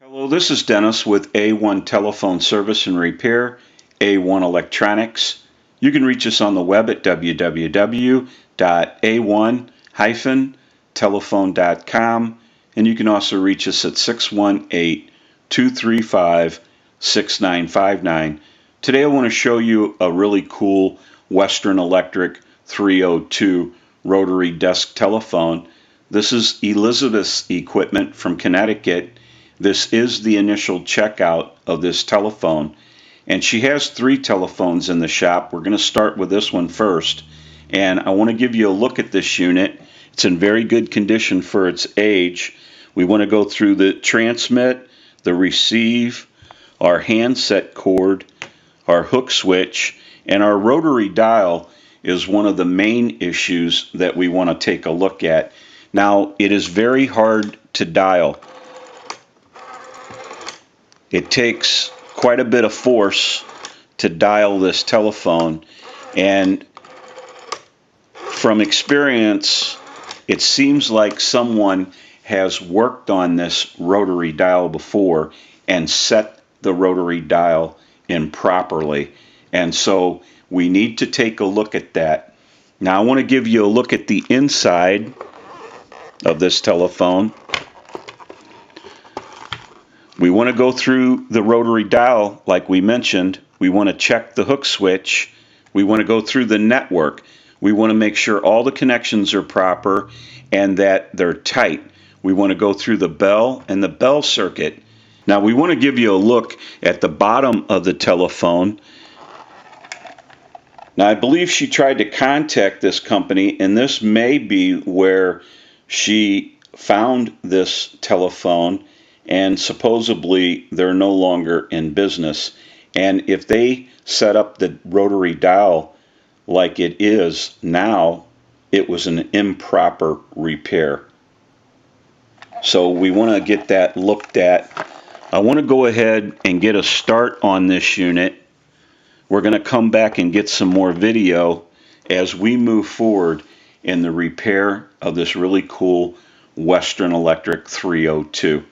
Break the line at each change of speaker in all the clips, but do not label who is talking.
Hello, this is Dennis with A1 Telephone Service and Repair, A1 Electronics. You can reach us on the web at www.a1-telephone.com, and you can also reach us at 618-235-6959. Today I want to show you a really cool Western Electric 302 rotary desk telephone. This is Elizabeth's equipment from Connecticut. This is the initial checkout of this telephone, and she has 3 telephones in the shop. We're going to start with this one first, and I want to give you a look at this unit. It's in very good condition for its age. We want to go through the transmit, the receive, our handset cord, our hook switch, and our rotary dial is one of the main issues that we want to take a look at. Now, it is very hard to dial. It takes quite a bit of force to dial this telephone, and from experience, it seems like someone has worked on this rotary dial before and set the rotary dial in properly. And so we need to take a look at that. Now I want to give you a look at the inside of this telephone. We want to go through the rotary dial like we mentioned. We want to check the hook switch. We want to go through the network. We want to make sure all the connections are proper and that they're tight. We want to go through the bell and the bell circuit. Now we want to give you a look at the bottom of the telephone. Now I believe she tried to contact this company, and this may be where she found this telephone, and supposedly they're no longer in business. And if they set up the rotary dial like it is now, it was an improper repair. So we want to get that looked at. I want to go ahead and get a start on this unit. We're going to come back and get some more video as we move forward in the repair of this really cool Western Electric 302.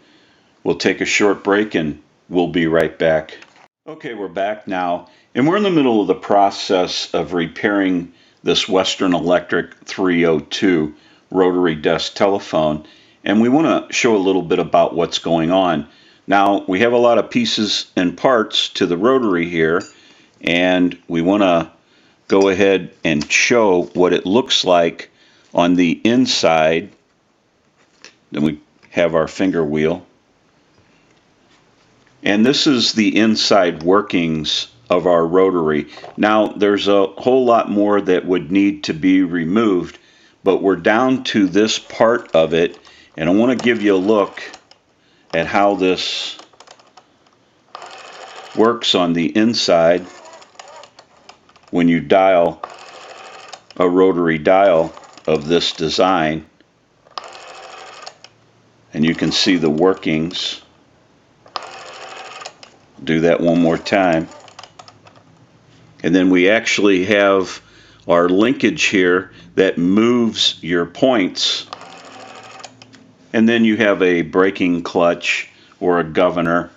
We'll take a short break and we'll be right back. Okay, we're back now, and we're in the middle of the process of repairing this Western Electric 302 rotary desk telephone, and we want to show a little bit about what's going on. Now, we have a lot of pieces and parts to the rotary here, and we want to go ahead and show what it looks like on the inside. Then we have our finger wheel. And this is the inside workings of our rotary. Now, there's a whole lot more that would need to be removed, but we're down to this part of it, and I want to give you a look at how this works on the inside when you dial a rotary dial of this design. And you can see the workings. Do that one more time. And then we actually have our linkage here that moves your points. And then you have a braking clutch or a governor.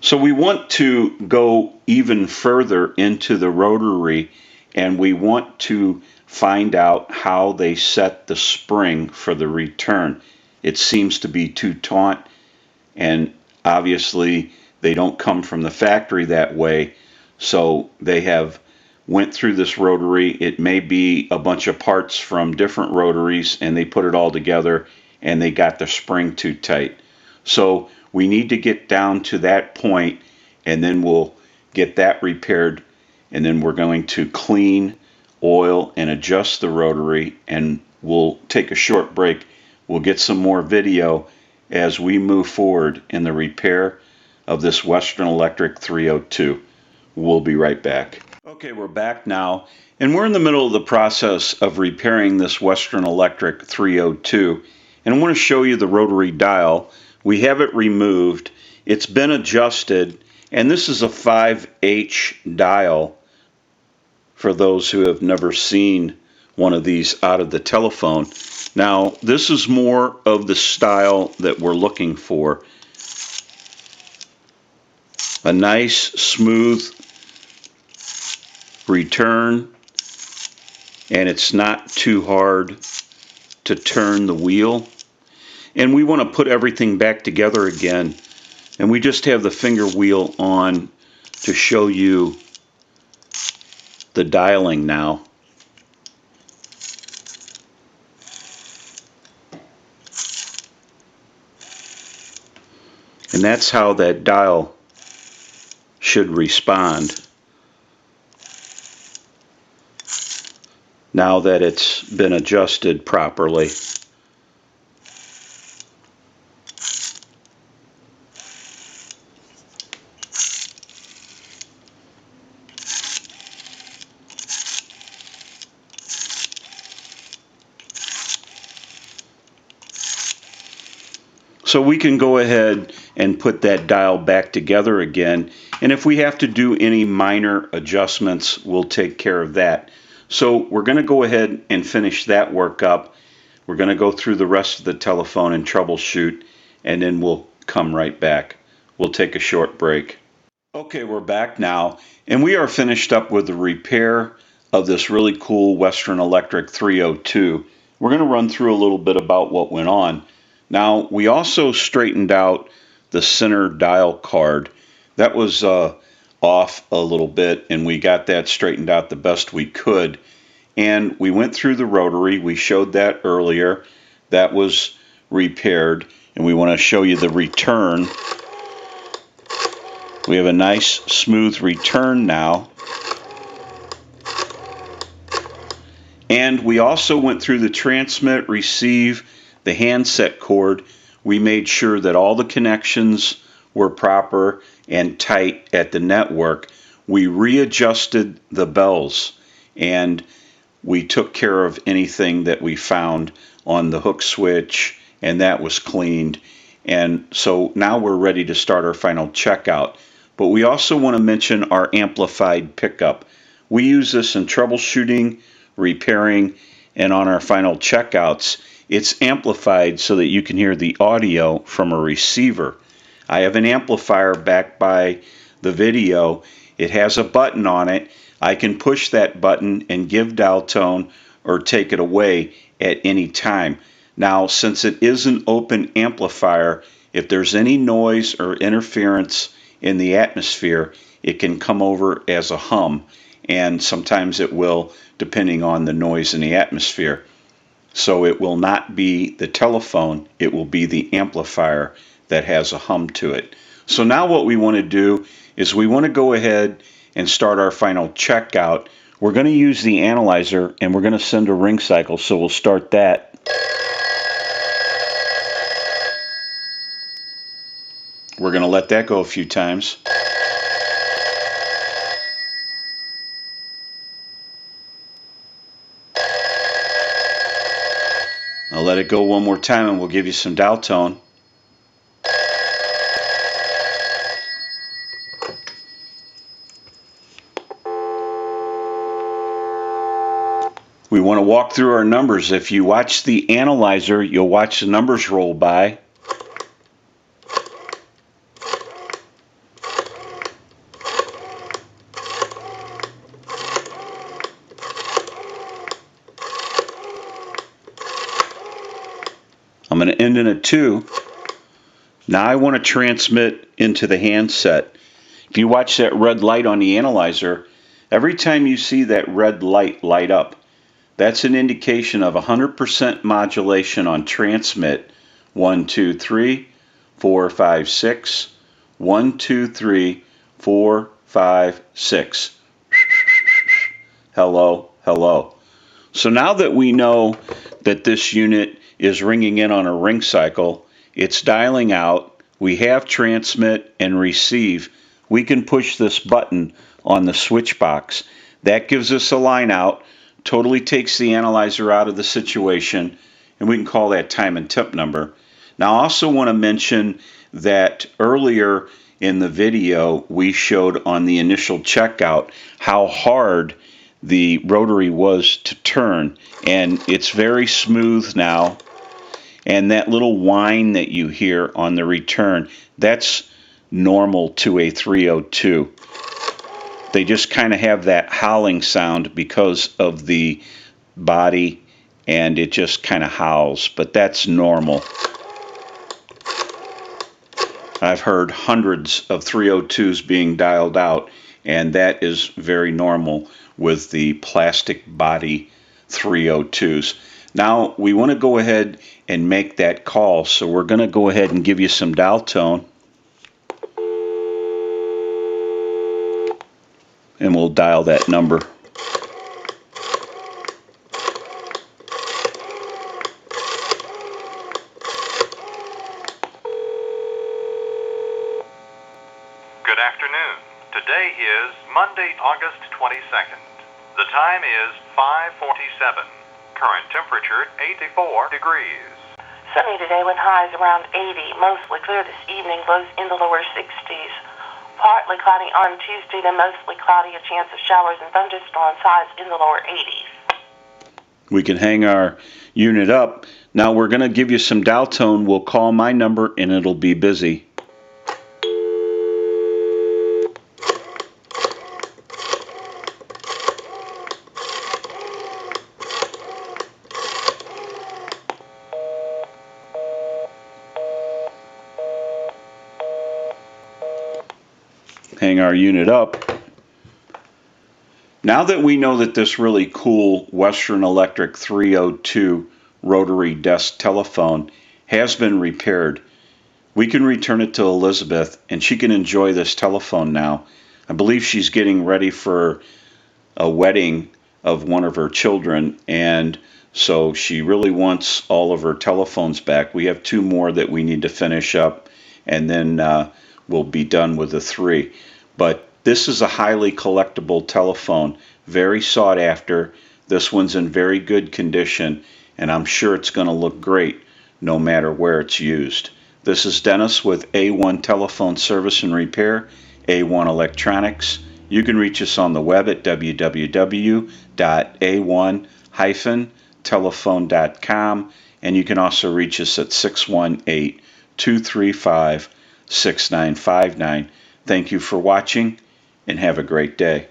So we want to go even further into the rotary, and we want to find out how they set the spring for the return. It seems to be too taut, and obviously they don't come from the factory that way, so they have went through this rotary. It may be a bunch of parts from different rotaries, and they put it all together and they got the spring too tight. So we need to get down to that point, and then we'll get that repaired, and then we're going to clean, oil, and adjust the rotary, and we'll take a short break. We'll get some more video as we move forward in the repair of this Western Electric 302. We'll be right back. Okay, we're back now, and we're in the middle of the process of repairing this Western Electric 302, and I want to show you the rotary dial. We have it removed. It's been adjusted, and this is a 5H dial for those who have never seen one of these out of the telephone. Now, this is more of the style that we're looking for. A nice, smooth return, and it's not too hard to turn the wheel. And we want to put everything back together again, and we just have the finger wheel on to show you the dialing now. And that's how that dial should respond now that it's been adjusted properly. So we can go ahead and put that dial back together again. And if we have to do any minor adjustments, we'll take care of that. So we're going to go ahead and finish that work up. We're going to go through the rest of the telephone and troubleshoot, and then we'll come right back. We'll take a short break. Okay, we're back now, and we are finished up with the repair of this really cool Western Electric 302. We're going to run through a little bit about what went on. Now, we also straightened out the center dial card. That was off a little bit, and we got that straightened out the best we could. And we went through the rotary. We showed that earlier. That was repaired, and we want to show you the return. We have a nice, smooth return now. And we also went through the transmit, receive, the handset cord. We made sure that all the connections were proper and tight at the network. We readjusted the bells, and we took care of anything that we found on the hook switch, and that was cleaned. And so now we're ready to start our final checkout. But we also want to mention our amplified pickup. We use this in troubleshooting, repairing, and on our final checkouts. It's amplified so that you can hear the audio from a receiver. I have an amplifier back by the video. It has a button on it. I can push that button and give dial tone or take it away at any time. Now, since it is an open amplifier, if there's any noise or interference in the atmosphere, it can come over as a hum, and sometimes it will, depending on the noise in the atmosphere. So it will not be the telephone, it will be the amplifier that has a hum to it. So now what we want to do is we want to go ahead and start our final checkout. We're going to use the analyzer, and we're going to send a ring cycle, so we'll start that. We're going to let that go a few times. I'll let it go one more time, and we'll give you some dial tone. We want to walk through our numbers. If you watch the analyzer, you'll watch the numbers roll by. I'm going to end in a 2. Now I want to transmit into the handset. If you watch that red light on the analyzer, every time you see that red light light up, that's an indication of 100% modulation on transmit. 1, 2, 3, 4, 5, 6. 1, 2, 3, 4, 5, 6. Hello, hello. So now that we know that this unit is ringing in on a ring cycle, it's dialing out, we have transmit and receive, we can push this button on the switch box. That gives us a line out, totally takes the analyzer out of the situation, and we can call that time and temp number. Now I also want to mention that earlier in the video we showed on the initial checkout how hard the rotary was to turn, and it's very smooth now. And that little whine that you hear on the return, that's normal to a 302. They just kind of have that howling sound because of the body, and it just kind of howls, but that's normal. I've heard hundreds of 302s being dialed out, and that is very normal with the plastic body 302s. Now we want to go ahead and make that call, so we're going to go ahead and give you some dial tone, and we'll dial that number.
Good afternoon. Today is Monday, August 22nd. The time is 5:47. Current temperature 84 degrees.
Sunny today with highs around 80. Mostly clear this evening, lows in the lower 60s. Partly cloudy on Tuesday, then mostly cloudy, a chance of showers and thunderstorms, highs in the lower 80s.
We can hang our unit up. Now we're going to give you some dial tone. We'll call my number and it'll be busy. Hang our unit up. Now that we know that this really cool Western Electric 302 rotary desk telephone has been repaired, we can return it to Elizabeth and she can enjoy this telephone now. I believe she's getting ready for a wedding of one of her children, and so she really wants all of her telephones back. We have 2 more that we need to finish up, and then we'll be done with the 3. But this is a highly collectible telephone, very sought after. This one's in very good condition, and I'm sure it's going to look great no matter where it's used. This is Dennis with A1 Telephone Service and Repair, A1 Electronics. You can reach us on the web at www.a1-telephone.com, and you can also reach us at 618-235-6959. Thank you for watching, and have a great day.